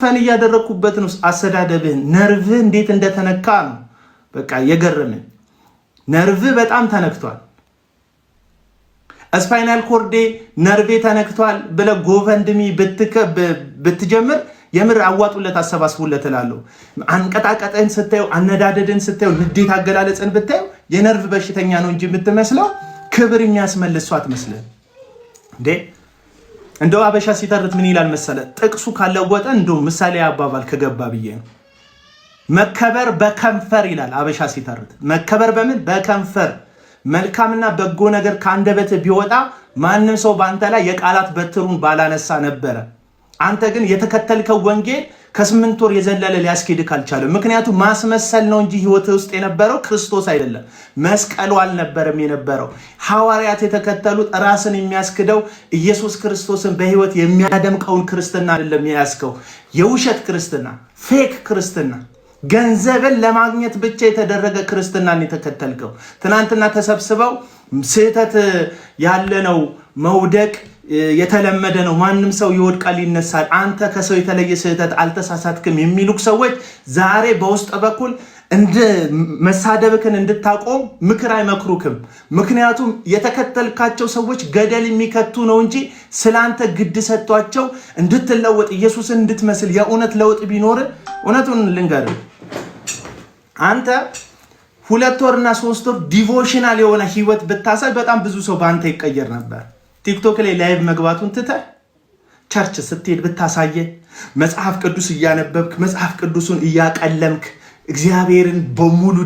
ፈን እያደረኩበት ነው አሰዳደብህ ነርቭ እንዴት እንደተነካ ነው በቃ የገረመኝ ነርቭ በጣም ተነክቷል ስፓይናል ኮርዴ ነርቭ ተነክቷል ብለ ጎፈንድሚ ብትጀምር የምር አዋጡለት አሰባስቡለት እላለሁ አንቀጣቀጠን ስታዩ አነዳደድን ስታዩ ንዴት አገላለጽን ብታዩ የነርቭ በሽተኛ ነው እንጂ የምትመስለው ክብር የሚያስመልሰው አትመስልም እንዴ እንደው አበሻ ሲተርት ምን ይላል መሰለ ጥቅሱ ካለወጠ እንደው ምሳሌ አባባል ከገባ ብዬ ነው መከበር በከንፈር ይላል አበሻ ሲተርት መከበር በምን በከንፈር መልካምና በጎ ነገር ካንደበት ቢወጣ ማንንም ሰው ባንተ ላይ የቃላት በትሩን ባላነሳ ነበር አንተ ግን የተከተልከው ወንጌል ከ8 ወር የዘለለ ሊያስኬድ ካልቻለ ምክንያቱም ማስመሰል ነው እንጂ ህይወት ውስጥ የነበረው ክርስቶስ አይደለም መስቀሉ አልነበረም የነበረው ሐዋርያት የተከተሉት ራስን የሚያስክደው ኢየሱስ ክርስቶስን በህይወት የሚያደምቀውን ክርስትና አይደለም ያስከው የውሸት ክርስትና ፌክ ክርስትና ገንዘብን ለማግኘት ብቻ የተደረገ ክርስትናን የተከተልከው ትናንትና ተሰብስበው ስህተት ያለ ነው መውደቅ የተለመደ ነው ማንንም ሰው ይወድቃል ይነሳል አንተ ከሰው የተለየ ስህተት አልተሳሳትክም የሚሉክ ሰዎች ዛሬ በውስጥ በኩል እንደ መሳደብክን እንድታቆም ምክር አይመክሩክም ምክንያቱም የተከተልካቸው ሰዎች ገደል የሚከቱ ነው እንጂ ስላንተ ግድ ሰጥቷቸው እንድትለወጥ ኢየሱስን እንድትመስል የእውነት ለውጥ ቢኖር እውነቱን ልንገር አንተ 2 ወርና 3 ወር ዲቮሽናል የሆነ ህይወት ብታሳይ በጣም ብዙ ሰው ባንተ ይቀየር ነበር ቲክቶክ ላይ ላይቭ መግባቱን ትተ ቸርች ስትሄድ ብታሳየ መጽሐፍ ቅዱስ እያነበብክ መጽሐፍ ቅዱስን እያቀለምክ እግዚአብሔርን በሙሉ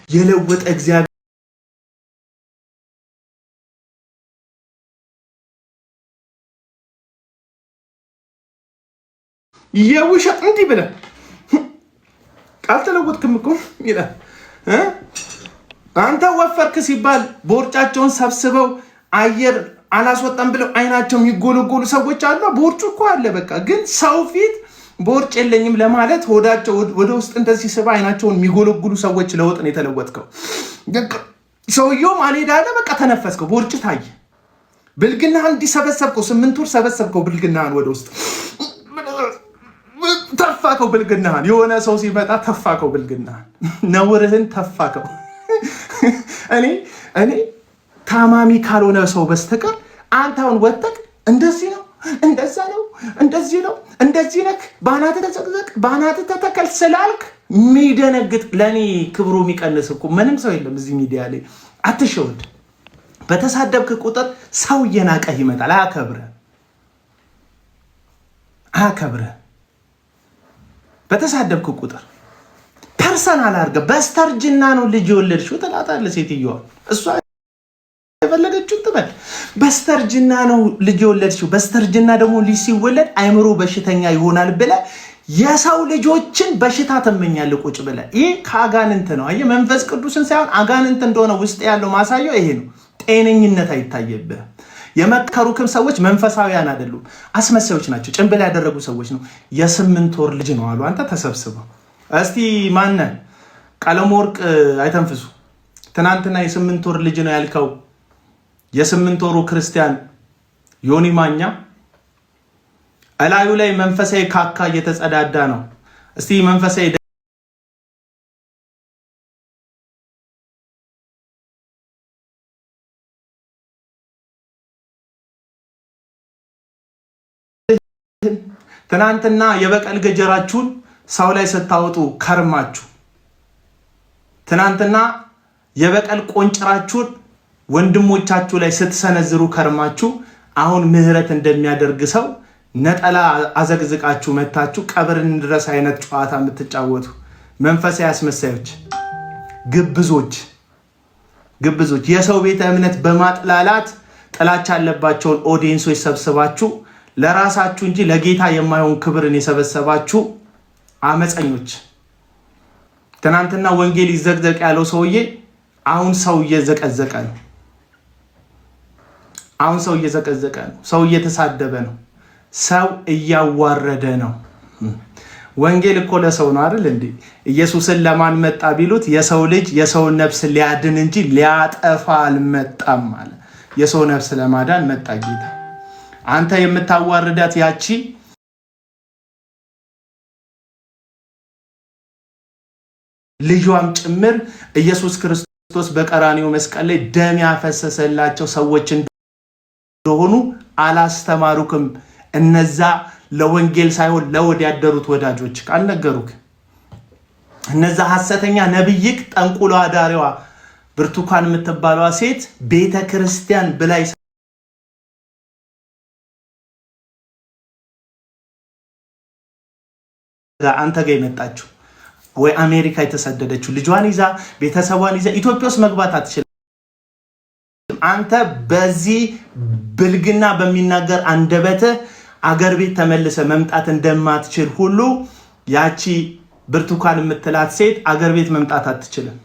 የለወጠ እግዚአብሔር የውሸት እንዲህ ብለ ቃል ተለወጥክም እኮ ይላል አንተ ወፈርክ ሲባል ቦርጫቸውን ሰብስበው አየር አላስወጣም ብለው አይናቸው የሚጎለጎሉ ሰዎች አሉ ቦርጩ እኮ አለ በቃ ግን ሰው ፊት ቦርጭ የለኝም ለማለት ሆዳቸው ወደ ውስጥ እንደዚህ ስባ አይናቸውን የሚጎለጉሉ ሰዎች ለውጥ ነው የተለወጥከው ሰውየው አልሄዳለ በቃ ተነፈስከው ቦርጭ ታየ ብልግናህን እንዲሰበሰብከው 8 ወር ሰበሰብከው ብልግናህን ወደ ውስጥ ተፋከው ብልግናህን የሆነ ሰው ሲመጣ ተፋከው ብልግናህን ነውርህን ተፋከው እኔ ታማሚ ካልሆነ ሰው በስተቀር አንተውን ወጥተክ እንደዚህ ነው እንደዛ ነው እንደዚህ ነው እንደዚህ ነክ ባናተ ተዘቅዘቅ ባናተ ተተከል ስላልክ ሚደነግጥ ለኔ ክብሩ የሚቀንስ እኮ ምንም ሰው የለም እዚህ ሚዲያ ላይ አትሸውድ በተሳደብክ ቁጥር ሰው እየናቀህ ይመጣል አከብረ በተሳደብክ ቁጥር ፐርሰናል አድርገ በስተርጅና ነው ልጅ የወለድሽው ትላታለህ ሴትዮዋ እሷ የፈለገችው ትበል በስተርጅና ነው ልጅ የወለድሽው በስተርጅና ደግሞ ልጅ ሲወለድ አይምሮ በሽተኛ ይሆናል ብለ የሰው ልጆችን በሽታ ተመኛለህ ቁጭ ብለ ይሄ ከአጋንንት ነው አየ መንፈስ ቅዱስን ሳይሆን አጋንንት እንደሆነ ውስጥ ያለው ማሳየው ይሄ ነው ጤነኝነት አይታየብህ የመከሩክም ሰዎች መንፈሳውያን አይደሉም አስመሳዮች ናቸው ጭንብል ያደረጉ ሰዎች ነው የ8 ወር ልጅ ነው አሉ አንተ ተሰብስበው እስቲ ማነ ቀለም ወርቅ አይተንፍሱ ትናንትና የ8 ወር ልጅ ነው ያልከው የ8 ወሩ ክርስቲያን ዮኒ ማኛ አላዩ ላይ መንፈሳዊ ካካ እየተጸዳዳ ነው እስቲ መንፈሳዊ ትናንትና የበቀል ገጀራችሁን ሰው ላይ ስታወጡ ከርማችሁ ትናንትና የበቀል ቆንጭራችሁን ወንድሞቻችሁ ላይ ስትሰነዝሩ ከርማችሁ አሁን ምህረት እንደሚያደርግ ሰው ነጠላ አዘግዝቃችሁ መታችሁ ቀብርን ድረስ አይነት ጨዋታ የምትጫወቱ መንፈሳዊ አስመሳዮች ግብዞች የሰው ቤተ እምነት በማጥላላት ጥላቻ ያለባቸውን ኦዲየንሶች ሰብስባችሁ ለራሳችሁ እንጂ ለጌታ የማይሆን ክብርን የሰበሰባችሁ አመፀኞች ትናንትና ወንጌል ይዘግዘቅ ያለው ሰውዬ አሁን ሰው እየዘቀዘቀ ነው ሰው እየተሳደበ ነው ሰው እያዋረደ ነው ወንጌል እኮ ለሰው ነው አይደል እንዴ? ኢየሱስን ለማን መጣ ቢሉት የሰው ልጅ የሰውን ነፍስ ሊያድን እንጂ ሊያጠፋ አልመጣም አለ። የሰው ነፍስ ለማዳን መጣ ጌታ። አንተ የምታዋርዳት ያቺ ልጇም ጭምር ኢየሱስ ክርስቶስ በቀራንዮ መስቀል ላይ ደም ያፈሰሰላቸው ሰዎች እንደሆኑ አላስተማሩክም? እነዛ ለወንጌል ሳይሆን ለወድ ያደሩት ወዳጆች ካልነገሩክ? እነዛ ሐሰተኛ ነብይክ ጠንቁሎ አዳሪዋ ብርቱካን የምትባለዋ ሴት ቤተ ክርስቲያን ብላይ አንተ ጋር የመጣችው ወይ አሜሪካ የተሰደደችው ልጇን ይዛ ቤተሰቧን ይዛ ኢትዮጵያ ውስጥ መግባት አትችልም። አንተ በዚህ ብልግና በሚናገር አንደበት አገር ቤት ተመልሰ መምጣት እንደማትችል ሁሉ ያቺ ብርቱካን የምትላት ሴት አገር ቤት መምጣት አትችልም።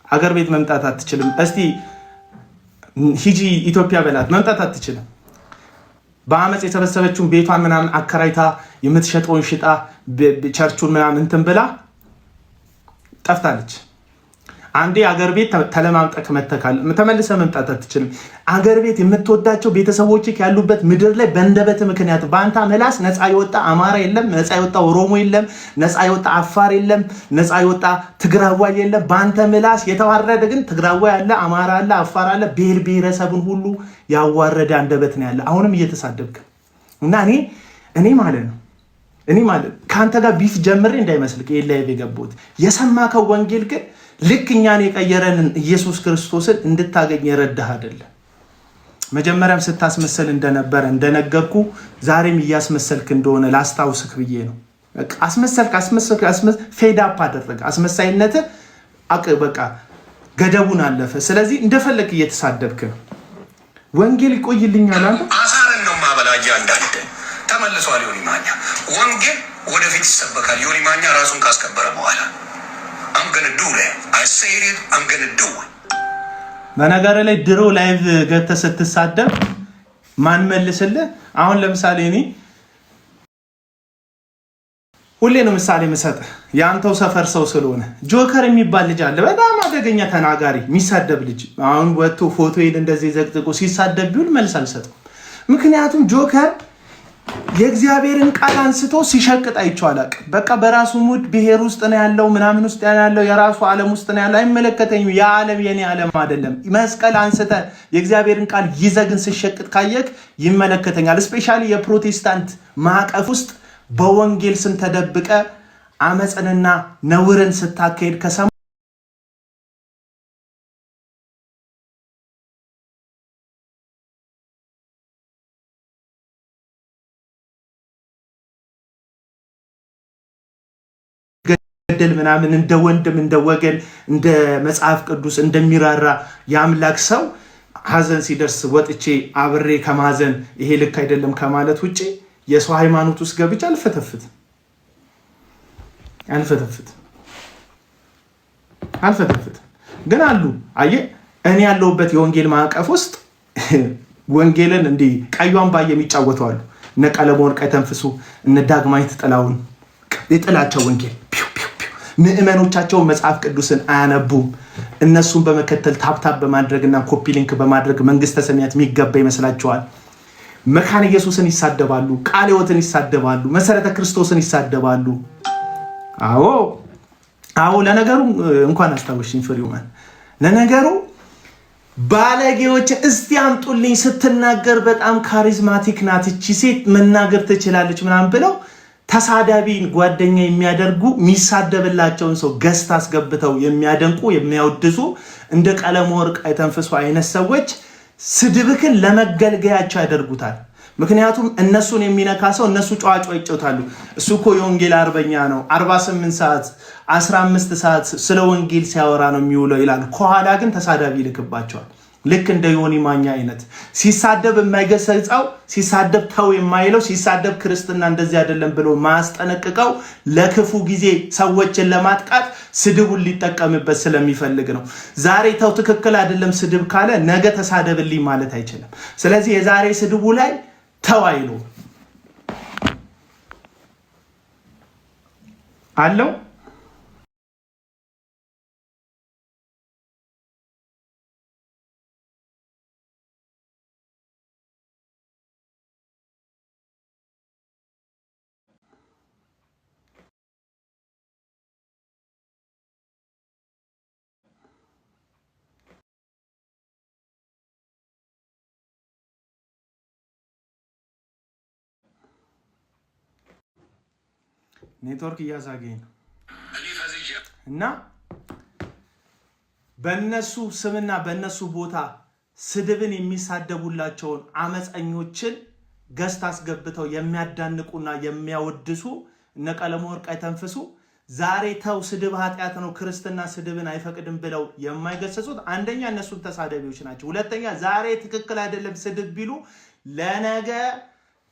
አገር ቤት መምጣት አትችልም። እስቲ ሂጂ ኢትዮጵያ በላት፣ መምጣት አትችልም። በአመጽ የሰበሰበችውን ቤቷን ምናምን አከራይታ የምትሸጠውን ሽጣ ቸርቹን ምናምን እንትን ብላ ጠፍታለች። አንዴ አገር ቤት ተለማምጠክ መተካል ተመልሰ መምጣት አትችልም። አገር ቤት የምትወዳቸው ቤተሰቦችክ ያሉበት ምድር ላይ በእንደበት ምክንያት በአንተ ምላስ ነፃ የወጣ አማራ የለም፣ ነፃ የወጣ ኦሮሞ የለም፣ ነፃ የወጣ አፋር የለም፣ ነፃ የወጣ ትግራዋይ የለም። በአንተ ምላስ የተዋረደ ግን ትግራዋይ አለ፣ አማራ አለ፣ አፋር አለ። ብሔር ብሔረሰብን ሁሉ ያዋረደ አንደበት ነው ያለ። አሁንም እየተሳደብክ እና እኔ ማለት ነው ከአንተ ጋር ቢፍ ጀምሬ እንዳይመስልክ የላይቭ የገቡት የሰማከው ወንጌል ግን ልክ እኛን የቀየረንን ኢየሱስ ክርስቶስን እንድታገኝ የረዳህ አይደለም። መጀመሪያም ስታስመሰል እንደነበረ እንደነገርኩ ዛሬም እያስመሰልክ እንደሆነ ላስታውስክ ብዬ ነው። አስመሰልክ ፌድ አፕ አደረገ። አስመሳይነት በቃ ገደቡን አለፈ። ስለዚህ እንደፈለክ እየተሳደብክ ነው። ወንጌል ይቆይልኛል አንተ አሳረን ነው ማበላያ እንዳንተ ተመልሷል። ዮኒ ማኛ ወንጌል ወደፊት ይሰበካል። ዮኒ ማኛ ራሱን ካስከበረ በኋላ በነገር ላይ ድሮ ላይቭ ገብተህ ስትሳደብ ማን መልስልህ? አሁን ለምሳሌ እኔ ሁሌ ነው ምሳሌ የምሰጥህ የአንተው ሰፈር ሰው ስለሆነ ጆከር የሚባል ልጅ አለ። በጣም አደገኛ ተናጋሪ የሚሳደብ ልጅ። አሁን ወጥቶ ፎቶዬን እንደዚህ ዘቅዝቆ ሲሳደብ ቢውል መልስ አልሰጠም። ምክንያቱም ጆከር የእግዚአብሔርን ቃል አንስቶ ሲሸቅጥ አይቼው አላውቅም። በቃ በራሱ ሙድ ብሔር ውስጥ ነው ያለው፣ ምናምን ውስጥ ያለው፣ የራሱ ዓለም ውስጥ ነው ያለው። አይመለከተኝም። ያ ዓለም የኔ ዓለም አይደለም። መስቀል አንስተ የእግዚአብሔርን ቃል ይዘግን ሲሸቅጥ ካየክ ይመለከተኛል። ስፔሻሊ የፕሮቴስታንት ማዕቀፍ ውስጥ በወንጌል ስም ተደብቀ አመጽንና ነውርን ስታካሄድ ከሰማ ገደል ምናምን እንደ ወንድም እንደ ወገን እንደ መጽሐፍ ቅዱስ እንደሚራራ የአምላክ ሰው ሐዘን ሲደርስ ወጥቼ አብሬ ከማዘን ይሄ ልክ አይደለም ከማለት ውጪ የሰው ሃይማኖት ውስጥ ገብቼ አልፈተፍትም። ግን አሉ አየህ እኔ ያለሁበት የወንጌል ማዕቀፍ ውስጥ ወንጌልን እንዲህ ቀዩን ባየ የሚጫወቱ አሉ። እነ ቀለሞወርቅ አይተንፍሱ፣ እነ ዳግማዊት ጥላውን የጥላቸው ወንጌል ምዕመኖቻቸውን መጽሐፍ ቅዱስን አያነቡም። እነሱን በመከተል ታፕታፕ በማድረግና ኮፒ ሊንክ በማድረግ መንግስተ ሰማያት የሚገባ ይመስላቸዋል። መካነ ኢየሱስን ይሳደባሉ፣ ቃለ ሕይወትን ይሳደባሉ፣ መሰረተ ክርስቶስን ይሳደባሉ። አዎ ለነገሩ እንኳን አስታወሽኝ ፍሪውማን። ለነገሩ ባለጌዎችን እስቲ አምጡልኝ ስትናገር በጣም ካሪዝማቲክ ናት እቺ ሴት መናገር ትችላለች ምናምን ብለው ተሳዳቢን ጓደኛ የሚያደርጉ የሚሳደብላቸውን ሰው ገስት አስገብተው የሚያደንቁ የሚያወድሱ እንደ ቀለሞወርቅ አይተንፍሱ አይነት ሰዎች ስድብክን ለመገልገያቸው ያደርጉታል። ምክንያቱም እነሱን የሚነካ ሰው እነሱ ጨዋጫ ይጫወታሉ። እሱ እኮ የወንጌል አርበኛ ነው፣ 48 ሰዓት 15 ሰዓት ስለ ወንጌል ሲያወራ ነው የሚውለው ይላሉ። ከኋላ ግን ተሳዳቢ ይልክባቸዋል። ልክ እንደ ዮኒ ማኛ አይነት ሲሳደብ የማይገሰጻው ሲሳደብ ተው የማይለው ሲሳደብ ክርስትና እንደዚህ አይደለም ብሎ ማስጠነቅቀው ለክፉ ጊዜ ሰዎችን ለማጥቃት ስድቡን ሊጠቀምበት ስለሚፈልግ ነው። ዛሬ ተው ትክክል አይደለም ስድብ ካለ ነገ ተሳደብልኝ ማለት አይችልም። ስለዚህ የዛሬ ስድቡ ላይ ተው አይሉ አለው። ኔትወርክ እያዛገኝ ነው እና በእነሱ ስምና በእነሱ ቦታ ስድብን የሚሳደቡላቸውን አመፀኞችን ገስት አስገብተው የሚያዳንቁና የሚያወድሱ እነ ቀለመወርቅ አይተንፍሱ ዛሬ ተው ስድብ ኃጢአት ነው ክርስትና ስድብን አይፈቅድም ብለው የማይገሰጹት አንደኛ እነሱ ተሳዳቢዎች ናቸው። ሁለተኛ ዛሬ ትክክል አይደለም ስድብ ቢሉ ለነገ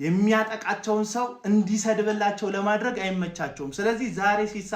የሚያጠቃቸውን ሰው እንዲሰድብላቸው ለማድረግ አይመቻቸውም። ስለዚህ ዛሬ ሲሳ